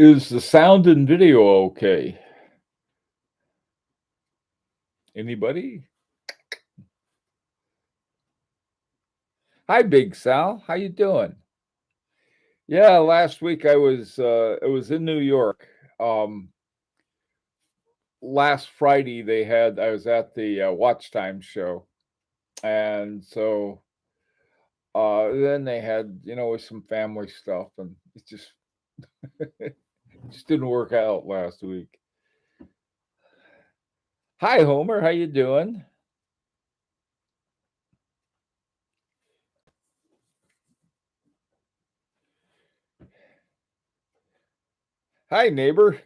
Is the sound and video okay? Anybody? Hi, Big Sal. How you doing? Yeah, last week I was in New York. Um, Last Friday I was at the WatchTime show, and so then they had with some family stuff, and it just it just didn't work out last week. Hi, Homer. How you doing? Hi, neighbor.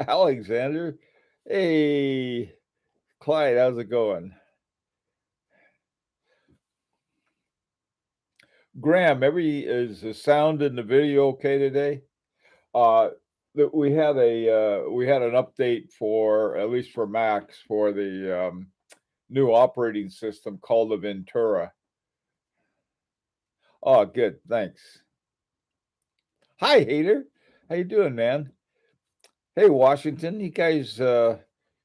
Alexander. Hey, Clyde. How's it going? Graham, is the sound and the video okay today? Uh, we had an update for at least for Macs for the new operating system called the Ventura. Oh, good, thanks. Hi, Hater. How you doing, man? Hey, Washington. You guys,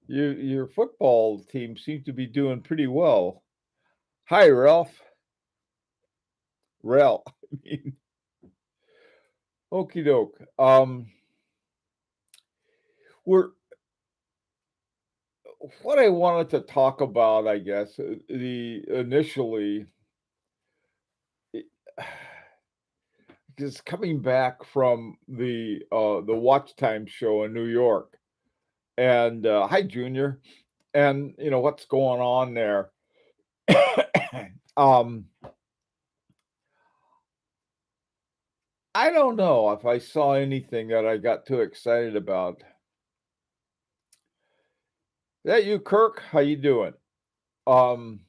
your football team seems to be doing pretty well. Hi, Ralph. Ralph. I mean, okie doke. We're What I wanted to talk about, I guess, the initially is coming back from the Watch Time show in New York, and hi, Junior, and what's going on there. um, I don't know if I saw anything that I got too excited about. That you, Kirk? How you doing? Um,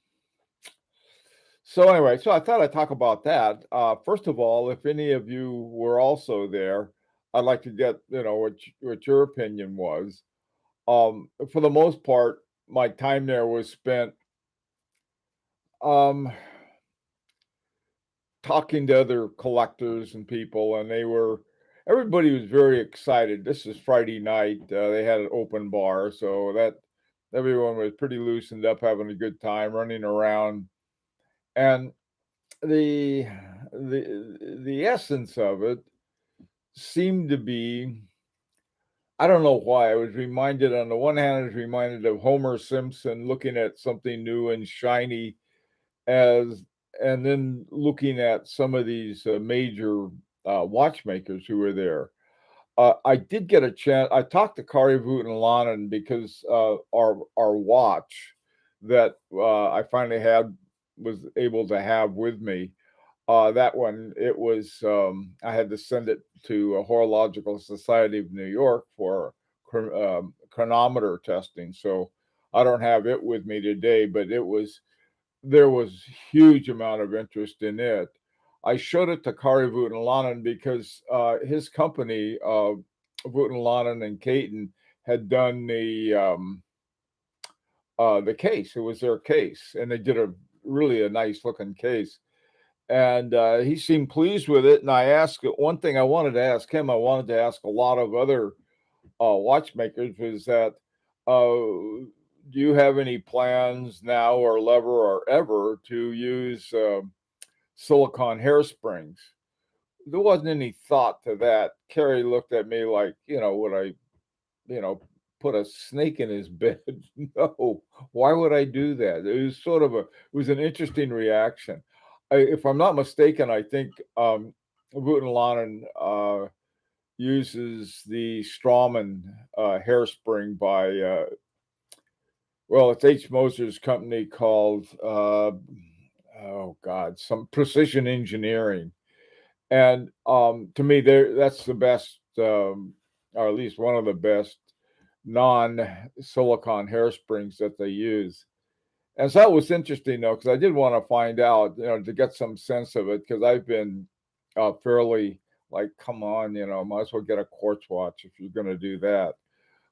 So anyway, so I thought I'd talk about that. First of all, if any of you were also there, I'd like to get what your opinion was. For the most part, my time there was spent um, talking to other collectors and people, and everybody was very excited. This is Friday night. They had an open bar, so that everyone was pretty loosened up, having a good time, running around, and the the essence of it seemed to be, I don't know why. I was reminded, on the one hand, I was reminded of Homer Simpson looking at something new and shiny, as and then looking at some of these major watchmakers who were there. I did get a chance. I talked to Kari Voutilainen because our watch that I finally had was able to have with me. That one, I had to send it to a Horological Society of New York for chronometer testing. So I don't have it with me today, but there was huge amount of interest in it. I showed it to Kari Voutilainen because his company, Voutilainen and Caton, had done the case. It was their case, and they did a really a nice looking case, and he seemed pleased with it. And I asked one thing I wanted to ask him. I wanted to ask a lot of other watchmakers was that, do you have any plans now or ever to use silicone hairsprings? There wasn't any thought to that. Carrie looked at me like, would I, you know, put a snake in his bed? No. Why would I do that? It was an interesting reaction. If I'm not mistaken, I think Voutilanen uses the Strawman hairspring by it's H. Moser's company called oh God, some Precision Engineering, and to me, that's the best, or at least one of the best non-silicon hairsprings that they use. And so that was interesting, though, because I did want to find out, to get some sense of it, because I've been fairly like, come on, might as well get a quartz watch if you're going to do that.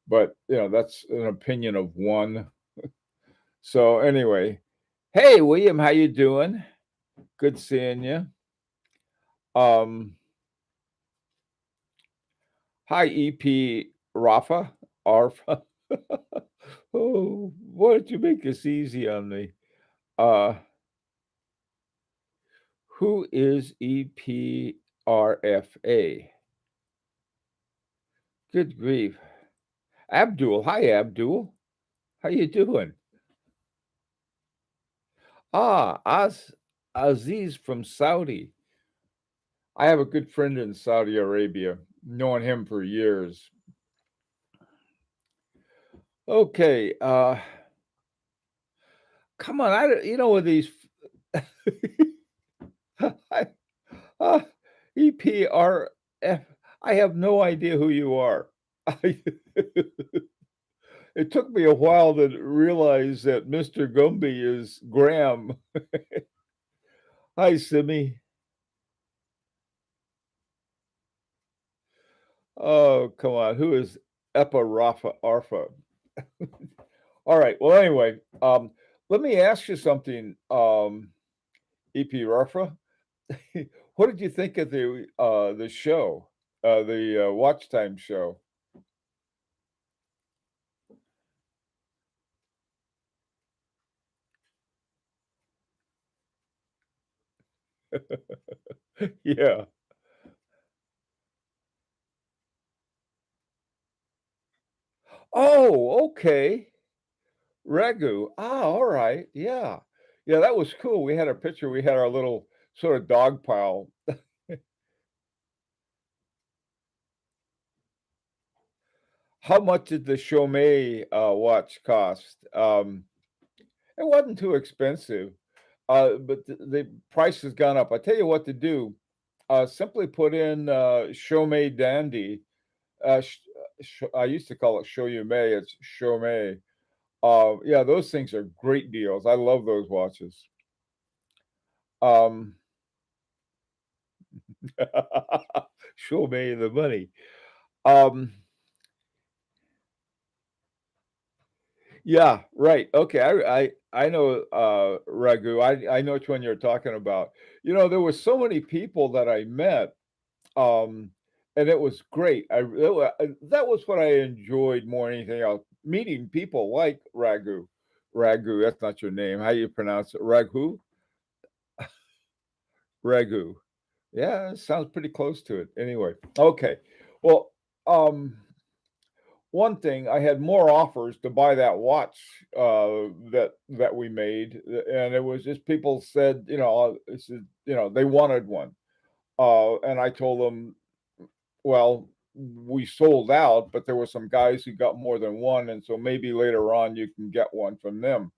But that's an opinion of one. So anyway, hey William, how you doing? Good seeing you. Um, Hi, EP Rafa, Arfa. Oh, why don't you make this easy on me? Uh, who is EPRFA? Good grief. Abdul. Hi, Abdul. How you doing? Aziz from Saudi. I have a good friend in Saudi Arabia, known him for years. Okay, come on, with these I uh, EPRF, I have no idea who you are. I It took me a while to realize that Mr. Gumby is Graham. Hi, Simi. Oh, come on, who is Epa Rafa Arfa? All right, well, anyway, let me ask you something, EP Rafa. What did you think of the show, the WatchTime show? Yeah. Oh, okay. Ragu. Ah, alright, yeah. Yeah, that was cool. We had a picture, we had our little sort of dog pile. How much did the Chaumet, watch cost? It wasn't too expensive, but the price has gone up. I tell you what to do, simply put in, Chaumet Dandy. I used to call it Show You May, it's Chaumet. Yeah, those things are great deals. I love those watches. Um, Show me the money. Um, yeah, right. Okay, I know Ragu. I know which one you're talking about. There was so many people that I met, um, and it was great. That was what I enjoyed more than anything else. Meeting people like Ragu. Ragu, that's not your name. How you pronounce it? Ragu? Ragu. Yeah, it sounds pretty close to it. Anyway, okay. Well, um, one thing, I had more offers to buy that watch, that we made, and it was just people said, they wanted one. And I told them, "Well, we sold out, but there were some guys who got more than one, and so maybe later on you can get one from them."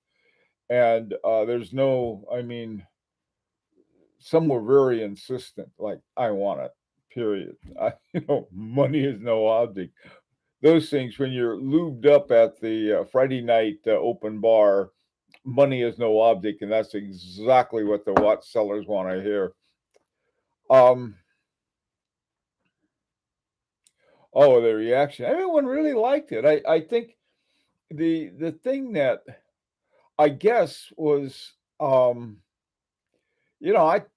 And, there's no I mean, some were very insistent, like, "I want it, period." Money is no object. Those things when you're lubed up at the, Friday night, open bar, money is no object, and that's exactly what the watch sellers wanna hear. Um, oh, the reaction, everyone really liked it. I think the thing that I guess was, I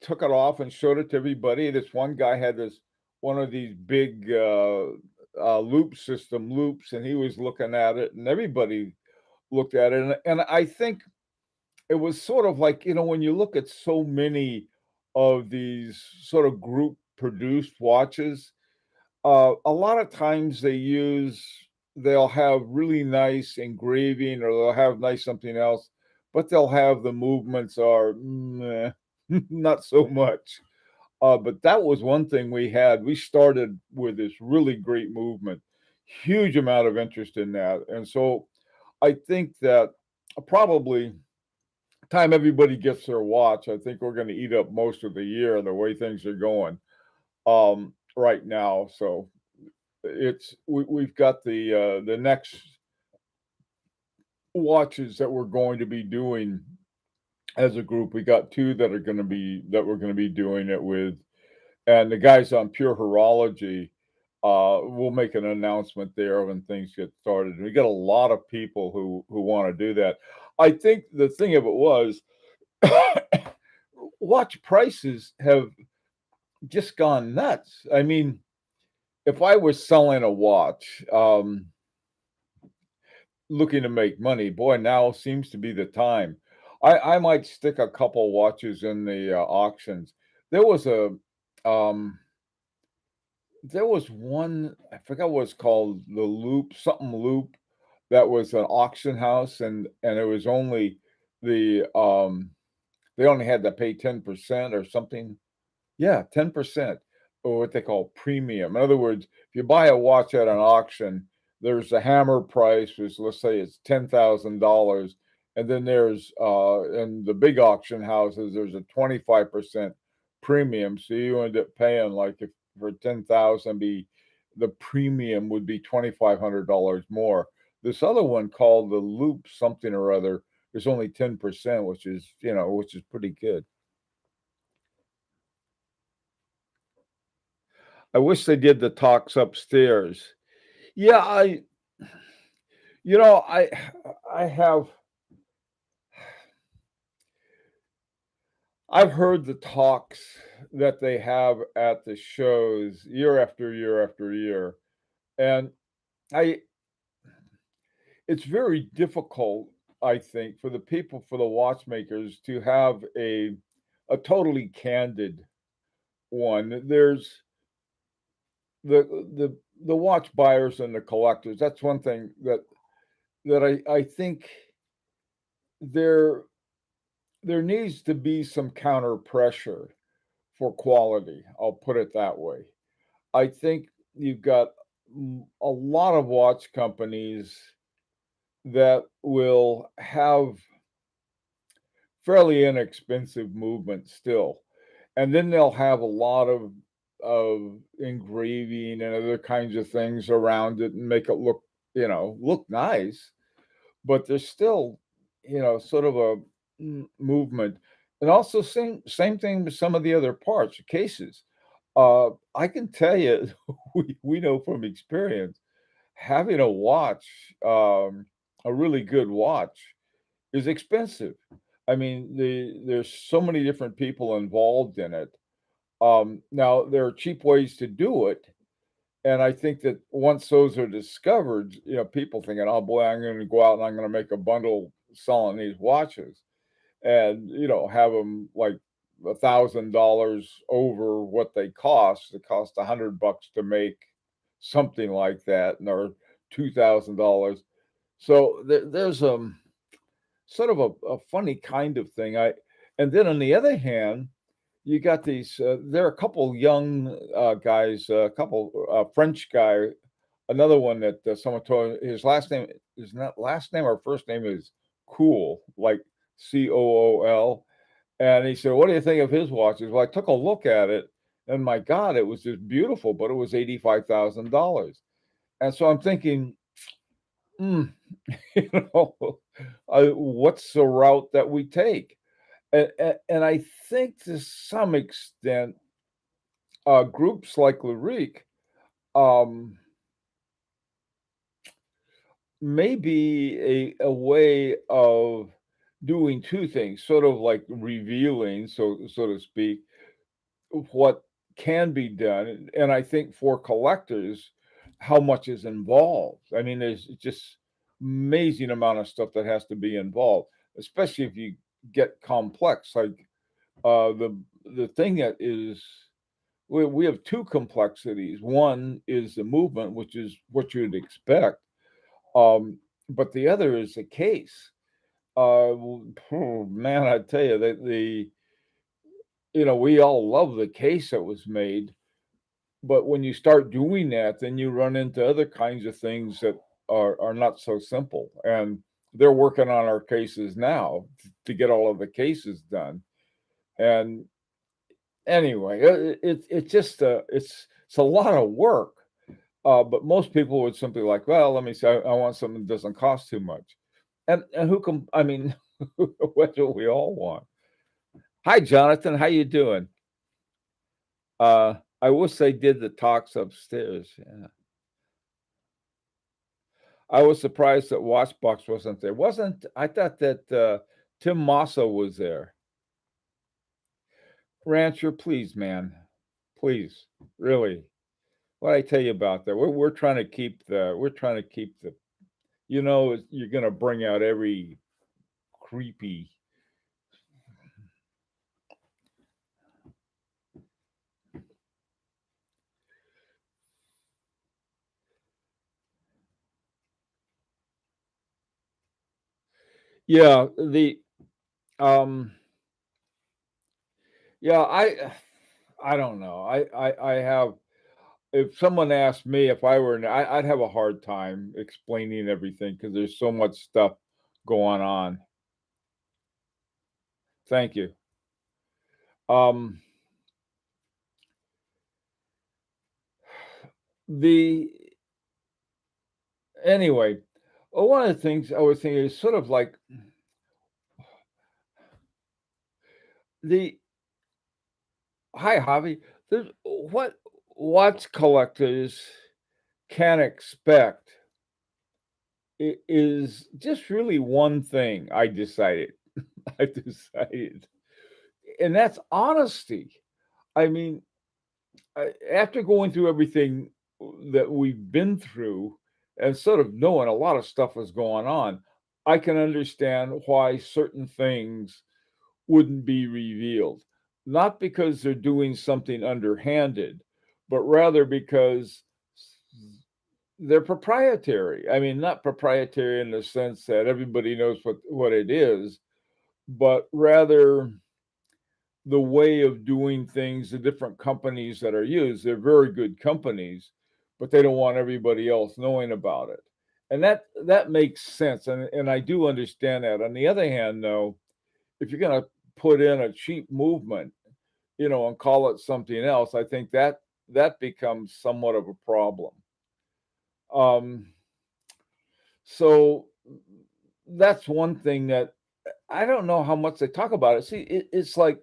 took it off and showed it to everybody. This one guy had this one of these big, loop system loops, and he was looking at it, and everybody looked at it, and I think it was sort of like, when you look at so many of these sort of group produced watches, a lot of times they'll have really nice engraving or they'll have nice something else, but they'll have the movements are meh, not so much. But that was one thing we had. We started with this really great movement, huge amount of interest in that. And so I think that probably time everybody gets their watch, I think we're going to eat up most of the year the way things are going right now. So we've got the next watches that we're going to be doing as a group. We got two that we're going to be doing it with, and the guys on Pure Horology. We'll make an announcement there when things get started. We got a lot of people who want to do that. I think the thing of it was watch prices have just gone nuts. I mean, if I was selling a watch, looking to make money, boy, now seems to be the time. I might stick a couple watches in the, auctions. There was a, um, there was one, I forgot what it's called, the Loop, something Loop, that was an auction house, and it was only the, they only had to pay 10% or something. Yeah, 10%, or what they call premium. In other words, if you buy a watch at an auction, there's a hammer price, which let's say it's $10,000, and then there's in the big auction houses, there's a 25% premium. So you end up paying like if for 10,000 be the premium would be $2,500 more. This other one called the Loop something or other is only 10%, which is, which is pretty good. I wish they did the talks upstairs. Yeah, you know, I I have I've heard the talks that they have at the shows year after year after year, and I it's very difficult, I think, for the people, for the watchmakers to have a totally candid one. There's the watch buyers and the collectors. That's one thing that I think there there needs to be some counter pressure for quality. I'll put it that way. I think you've got a lot of watch companies that will have fairly inexpensive movement still, and then they'll have a lot of engraving and other kinds of things around it and make it look nice, but there's still, sort of a movement. And also same thing with some of the other parts, cases. I can tell you, we know from experience, having a watch, a really good watch, is expensive. I mean, there's so many different people involved in it. Now there are cheap ways to do it, and I think that once those are discovered, people thinking, "Oh boy, I'm going to go out and I'm going to make a bundle selling these watches," and have them like $1,000 over what they cost. It costs $100 to make something like that, and or $2,000. So there's sort of a funny kind of thing. And then on the other hand, you got these. There are a couple young guys, a couple French guy. Another one that someone told his last name is not last name or first name is Cool, like Cool. And he said, "What do you think of his watches?" Well, I took a look at it, and my God, it was just beautiful, but it was $85,000. And so I'm thinking, hmm, you know, what's the route that we take? And I think to some extent, groups like Lyrique, um, may be a way of doing two things, sort of like revealing, so to speak, what can be done, and I think for collectors, how much is involved. I mean, there's just amazing amount of stuff that has to be involved, especially if you get complex. Like the thing that is, we have two complexities. One is the movement, which is what you'd expect, but the other is the case. Man, I tell you that we all love the case that was made, but when you start doing that, then you run into other kinds of things that are not so simple. And they're working on our cases now to get all of the cases done. And anyway, it's just it's a lot of work. But most people would simply like, well, let me say, I want something that doesn't cost too much. And who can? I mean, what do we all want? Hi, Jonathan. How you doing? I wish they did the talks upstairs. Yeah. I was surprised that Watchbox wasn't there. Wasn't I thought that Tim Massa was there. Rancher, please, man. Please. Really. what I tell you about that? We're trying to keep the you're gonna bring out every creepy. Yeah, um yeah, I don't know. I have if someone asked me if I were I'd have a hard time explaining everything because there's so much stuff going on. Thank you. Um, the anyway, one of the things I was thinking is sort of like the hi, Javi. There's what watch collectors can expect is just really one thing. I decided. I decided, and that's honesty. I mean, after going through everything that we've been through and sort of knowing a lot of stuff was going on, I can understand why certain things wouldn't be revealed. Not because they're doing something underhanded, but rather because they're proprietary. I mean, not proprietary in the sense that everybody knows what it is, but rather the way of doing things, the different companies that are used, they're very good companies, but they don't want everybody else knowing about it. And that makes sense. And I do understand that. On the other hand, though, if you're gonna put in a cheap movement, and call it something else, I think that becomes somewhat of a problem. Um, so that's one thing that I don't know how much they talk about it. See, it's like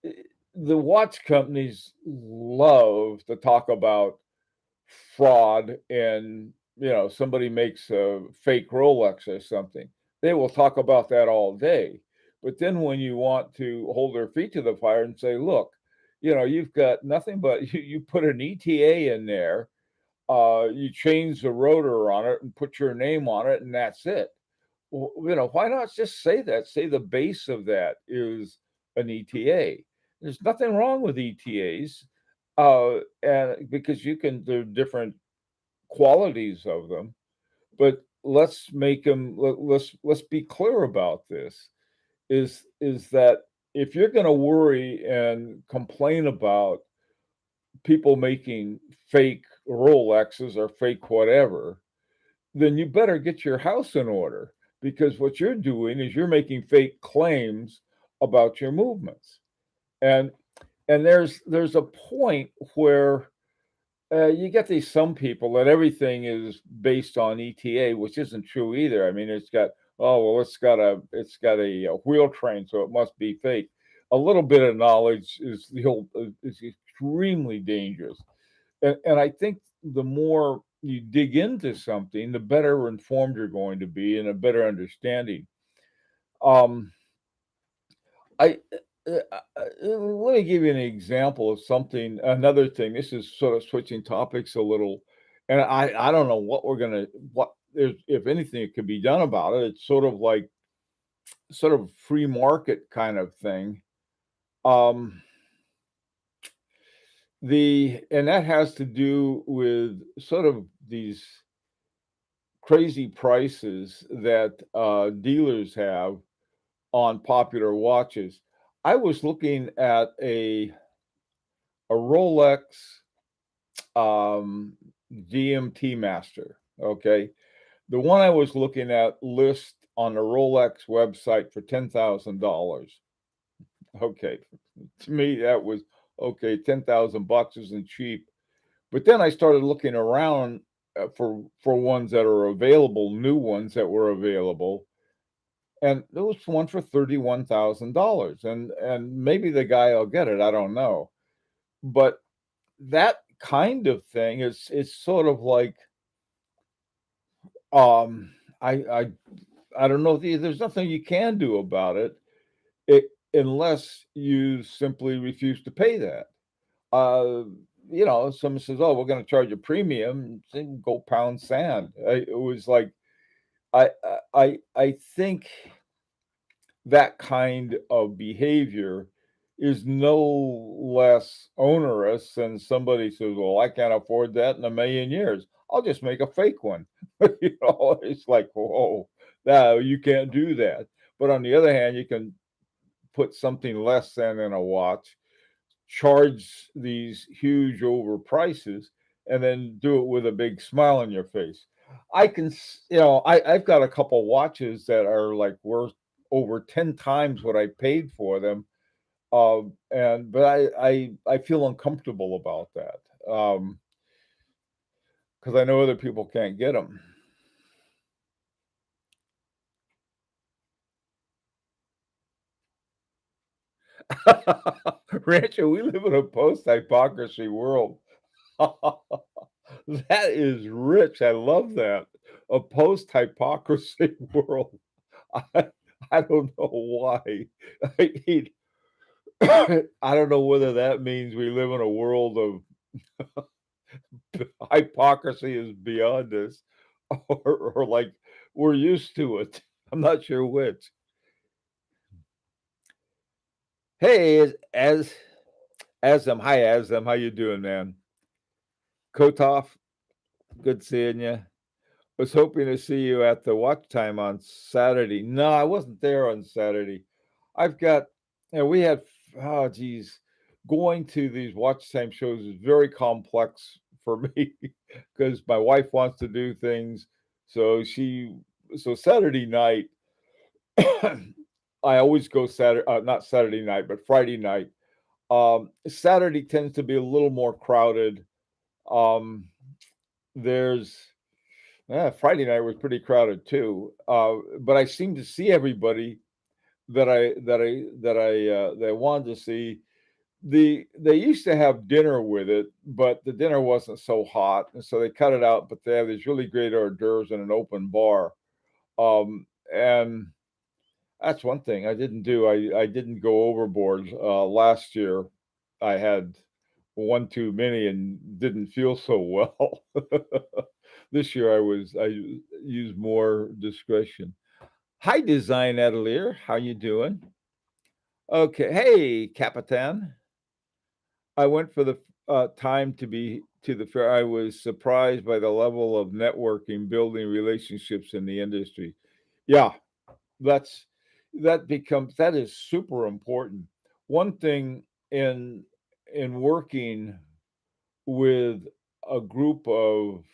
eh, the watch companies love to talk about fraud and somebody makes a fake Rolex or something. They will talk about that all day. But then when you want to hold their feet to the fire and say, look, you've got nothing but you put an ETA in there, you change the rotor on it and put your name on it, and that's it. Well, why not just say that? Say the base of that is an ETA. There's nothing wrong with ETAs, and because there are different qualities of them, but let's make them. Let's be clear about this. Is that if you're going to worry and complain about people making fake Rolexes or fake whatever, then you better get your house in order because what you're doing is you're making fake claims about your movements. And there's a point where you get these some people that everything is based on ETA, which isn't true either. I mean, it's got a wheel train, so it must be fake. A little bit of knowledge is extremely dangerous. And I think the more you dig into something, the better informed you're going to be and a better understanding. Um, I let me give you an example of something. Another thing. This is sort of switching topics a little, and I don't know what if anything could be done about it. It's sort of like sort of free market kind of thing. Um, and that has to do with sort of these crazy prices that dealers have on popular watches. I was looking at a Rolex DMT Master. Okay, the one I was looking at list on the Rolex website for $10,000. Okay, to me that was okay. $10,000 isn't cheap. But then I started looking around for ones that are available, new ones that were available, and there was one for $31,000, and maybe the guy will get it. I don't know, but that kind of thing is sort of like um, I I I don't know. There's nothing you can do about it, it unless you simply refuse to pay that. Uh, someone says, "Oh, we're going to charge a premium," then go pound sand. It was like I think that kind of behavior is no less onerous than somebody says, "Well, I can't afford that in a million years. I'll just make a fake one." It's like, whoa, no, you can't do that. But on the other hand, you can put something less than in a watch, charge these huge over prices, and then do it with a big smile on your face. I've got a couple watches that are like worth over 10 times what I paid for them. And but I feel uncomfortable about that. Because I know other people can't get them. Rancho, we live in a post-hypocrisy world. That is rich. I love that. A post-hypocrisy world. I I don't know why. I mean, I don't know whether that means we live in a world of hypocrisy is beyond us, or like we're used to it. I'm not sure which. Hey, Asm, hi Asm, how you doing, man? Kotoff, good seeing you. Was hoping to see you at the WatchTime on Saturday. No, I wasn't there on Saturday. I've got, we had, oh geez, going to these WatchTime shows is very complex for me because my wife wants to do things. So so Saturday night, I always go Saturday, not Saturday night, but Friday night. Saturday tends to be a little more crowded. Um, there's Yeah, Friday night was pretty crowded too. But I seem to see everybody that I wanted to see. They used to have dinner with it, but the dinner wasn't so hot, and so they cut it out. But they have these really great hors d'oeuvres in an open bar. And that's one thing I didn't do. I didn't go overboard. Last year, I had one too many and didn't feel so well. This year I used more discretion. Hi, Design Atelier. How you doing? Okay. Hey, Capitan. I went for the time to be to the fair. I was surprised by the level of networking, building relationships in the industry. Yeah, that's that is super important. One thing in working with a group of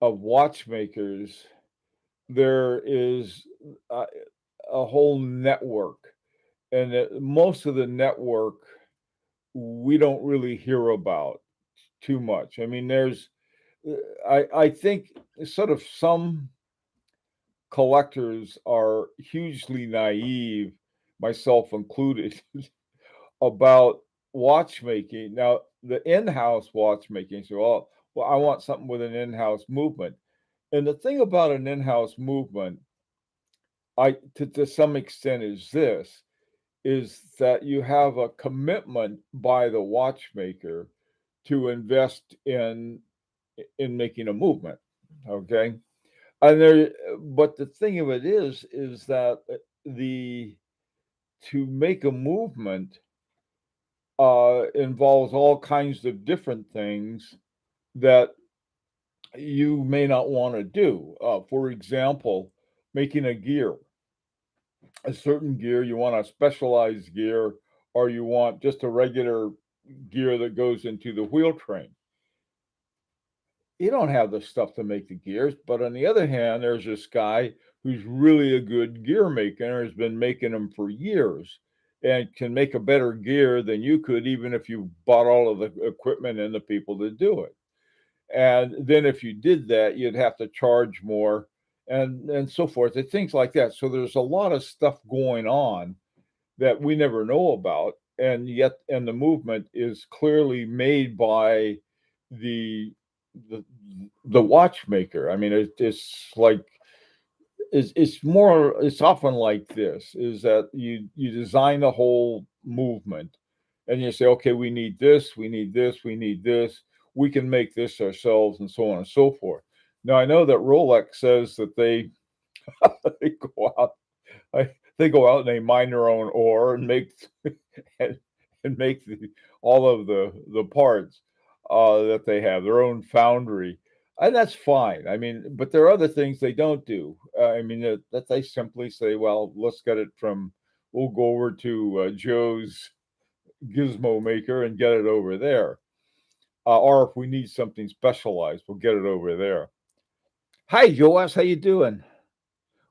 watchmakers, there is a, a whole network, and most of the network we don't really hear about too much. I mean, I think sort of some collectors are hugely naive, myself included, about watchmaking. Now, the in-house watchmaking, so I want something with an in-house movement. And the thing about an in-house movement, to some extent, is that you have a commitment by the watchmaker to invest in making a movement. Okay, and but the thing of it is that the to make a movement involves all kinds of different things that you may not want to do. For example, making a certain gear, you want a specialized gear, or you want just a regular gear that goes into the wheel train. You don't have the stuff to make the gears, but on the other hand, there's this guy who's really a good gear maker, has been making them for years, and can make a better gear than you could, even if you bought all of the equipment and the people to do it. And then if you did that, you'd have to charge more and so forth, and things like that. So there's a lot of stuff going on that we never know about, and the movement is clearly made by the the the watchmaker. I mean, it's like it's often like this, is that you design the whole movement, and you say, okay, we need this, we need this, we need this. We can make this ourselves, and so on and so forth. Now I know that Rolex says that they they go out they go out and they mine their own ore and make and, and make all of the parts that they have their own foundry, and that's fine. I mean, but there are other things they don't do. I mean that they simply say, well, let's get it from. We'll go over to Joe's gizmo maker and get it over there. Or if we need something specialized, we'll get it over there. Hi, Joas, how you doing?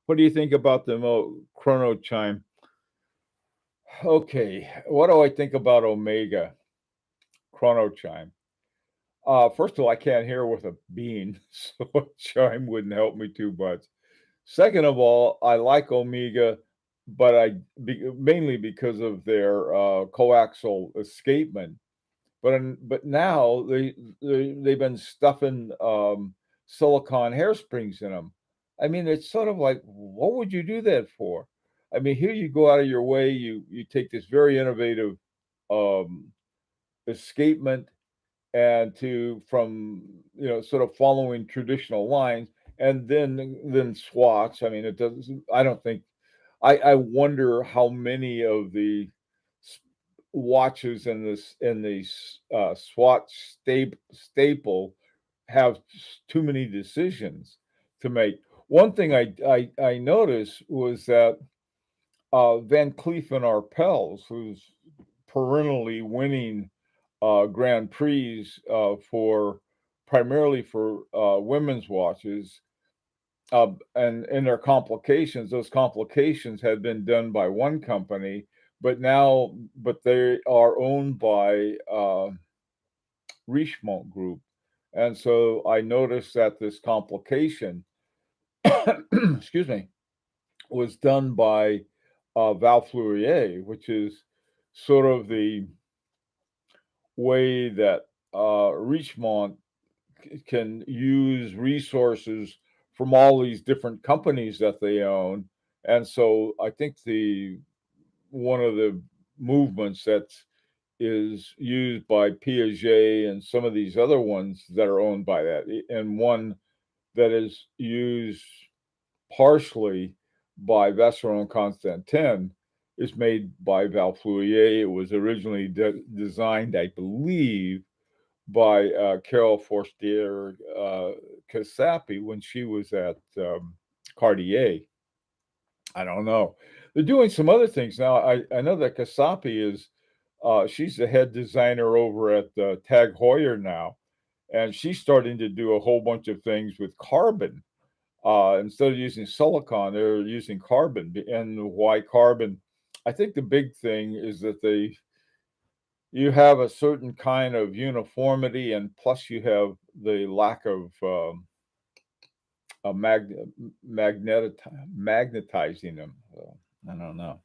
What do you think about the chrono chime? Okay, what do I think about Omega chrono chime? First of all, I can't hear with a bean, so a chime wouldn't help me too much. Second of all, I like Omega, but mainly because of their coaxial escapement. But now they've been stuffing silicon hairsprings in them. I mean, it's sort of like, what would you do that for? I mean, here you go out of your way, you take this very innovative um, escapement and to from sort of following traditional lines, and then swats. I mean, it doesn't. I don't think. I wonder how many of the watches in these SWAT staple have too many decisions to make. One thing I noticed was that Van Cleef and Arpels, who's perennially winning Grand Prix for primarily for women's watches, and in their complications, those complications had been done by one company, but they are owned by Richemont Group, and so I noticed that this complication, excuse me, was done by Val Fleurier, which is sort of the way that Richemont can use resources from all these different companies that they own. And so I think the one of the movements that is used by Piaget and some of these other ones that are owned by that, and one that is used partially by Vacheron and Constantin is made by Val Fleurier. It was originally designed, I believe, by Carol Forstier Casapi when she was at Cartier. I don't know. They're doing some other things now. I know that Casapi is she's the head designer over at Tag Heuer now, and she's starting to do a whole bunch of things with carbon. Instead of using silicon, they're using carbon. And why carbon? I think the big thing is that you have a certain kind of uniformity, and plus you have the lack of a magnetizing them. So, I don't know.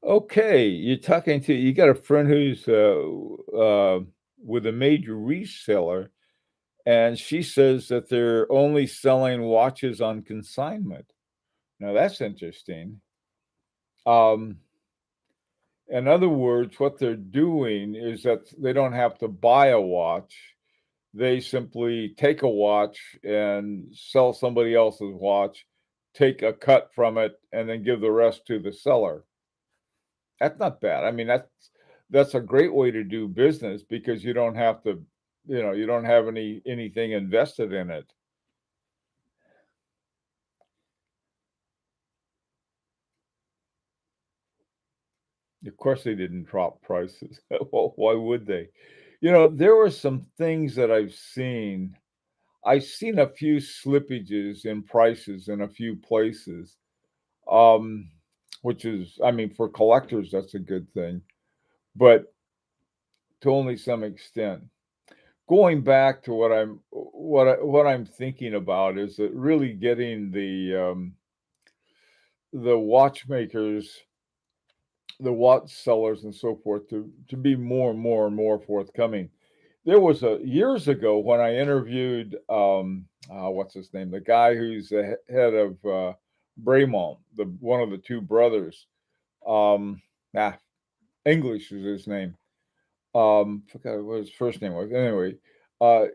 Okay, you got a friend who's with a major reseller, and she says that they're only selling watches on consignment. Now that's interesting. Um, in other words, what they're doing is that they don't have to buy a watch. They simply take a watch and sell somebody else's watch, take a cut from it, and then give the rest to the seller. That's not bad. I mean, that's a great way to do business because you don't have to, you don't have anything invested in it. Of course, they didn't drop prices. Well, why would they? There were some things that I've seen a few slippages in prices in a few places, um, which is, I mean, for collectors, that's a good thing, but to only some extent. Going back to what I'm thinking about is that really getting the watchmakers, the watch sellers, and so forth to be more and more and more forthcoming. there was a years ago when I interviewed, what's his name? The guy who's the head of Braemont, the one of the two brothers. Um, ah, English is his name. Forgot what his first name was. Anyway, uh,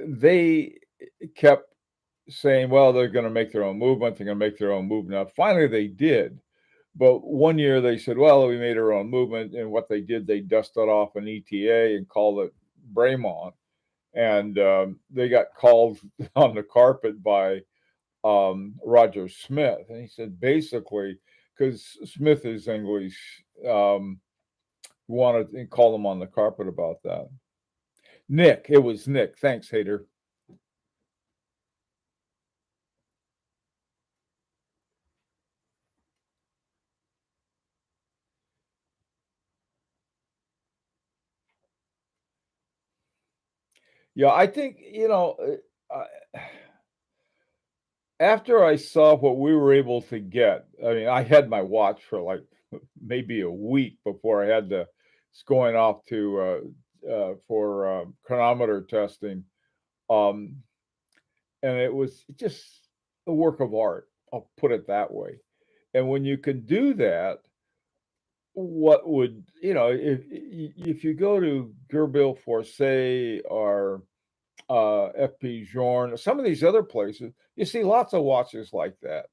they kept saying, well, they're going to make their own movement. They're going to make their own movement. Now, finally, they did. But one year they said, well, we made our own movement. And what they did, they dusted off an ETA and called it Braemont. And they got called on the carpet by Roger Smith. And he said, basically, because Smith is English, wanted to call them on the carpet about that. Nick, it was Nick. Thanks, Hater. Yeah, I think, after I saw what we were able to get, I mean, I had my watch for like maybe a week before I had to, it's going off to, for chronometer testing. Um, and it was just a work of art. I'll put it that way. And when you can do that, what would, if you go to Gerbil-Forsey or FP Journe, some of these other places, you see lots of watches like that.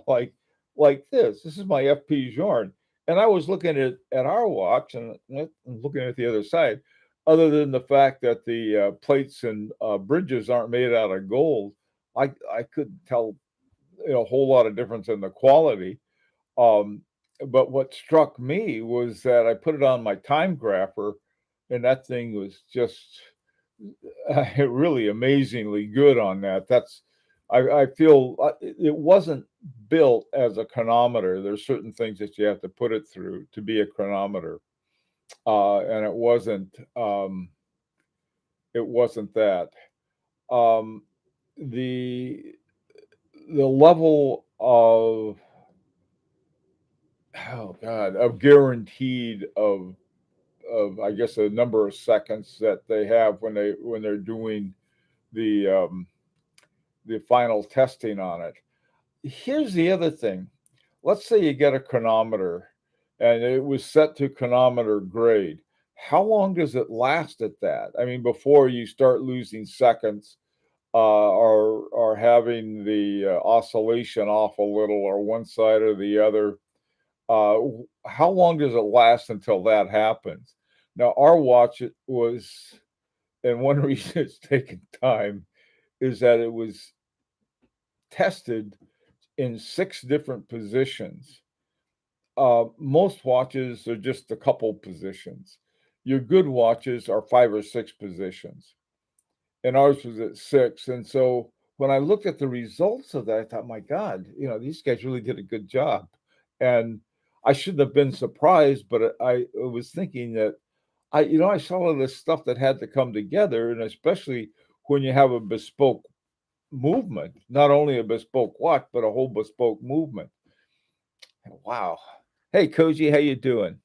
Like this. This is my FP Journe, and I was looking at our watch and looking at the other side. Other than the fact that the plates and bridges aren't made out of gold, I couldn't tell a whole lot of difference in the quality. Um, but what struck me was that I put it on my time grapher, and that thing was just really amazingly good on that. I feel it wasn't built as a chronometer. There's certain things that you have to put it through to be a chronometer, and it wasn't that. Um, the the level of, oh god, of guaranteed of I guess a number of seconds that they have when they're doing the um, the final testing on it. Here's the other thing. Let's say you get a chronometer and it was set to chronometer grade. How long does it last at that? I mean, before you start losing seconds, or having the oscillation off a little or one side or the other. How long does it last until that happens? Now, our watch it was, and one reason it's taken time is that it was tested in 6 different positions. Most watches are just a couple positions. Your good watches are 5 or 6 positions, and ours was at 6, and so when I looked at the results of that, I thought, "My god, these guys really did a good job." And I shouldn't have been surprised, but I was thinking that I saw all this stuff that had to come together, and especially when you have a bespoke movement, not only a bespoke watch, but a whole bespoke movement. Wow. Hey, Koji, how you doing?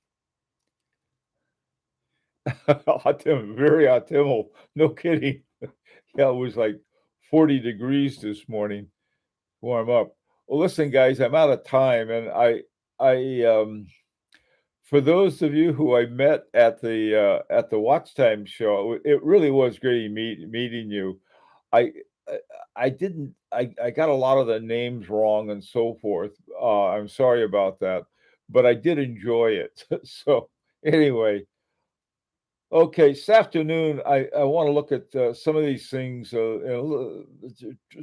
Very autumnal. No kidding. Yeah, it was like 40 degrees this morning, warm up. Well, listen, guys, I'm out of time, and I for those of you who I met at the WatchTime show, it really was great meeting you. I I I didn't I got a lot of the names wrong and so forth. I'm sorry about that, but I did enjoy it. So anyway, okay, this afternoon I want to look at some of these things, to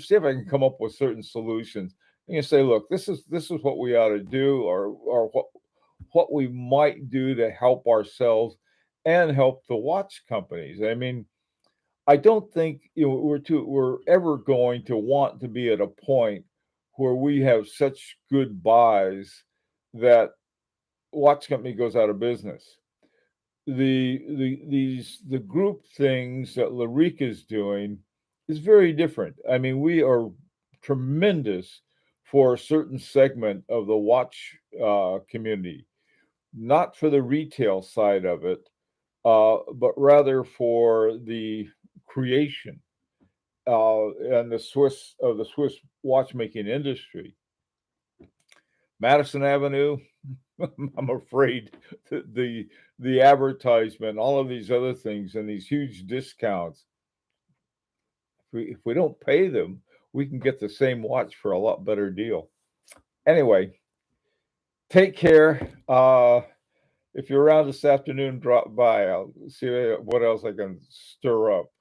see if I can come up with certain solutions. And you say, look, this is what we ought to do, or what we might do to help ourselves and help the watch companies. I mean, I don't think we're ever going to want to be at a point where we have such good buys that watch company goes out of business. The group things that Larique is doing is very different. I mean, we are tremendous for a certain segment of the watch community, not for the retail side of it. but rather for the creation and the Swiss watchmaking industry. Madison Avenue, I'm afraid the advertisement, all of these other things, and these huge discounts. If we don't pay them, we can get the same watch for a lot better deal. Anyway, take care. If you're around this afternoon, drop by. I'll see what else I can stir up.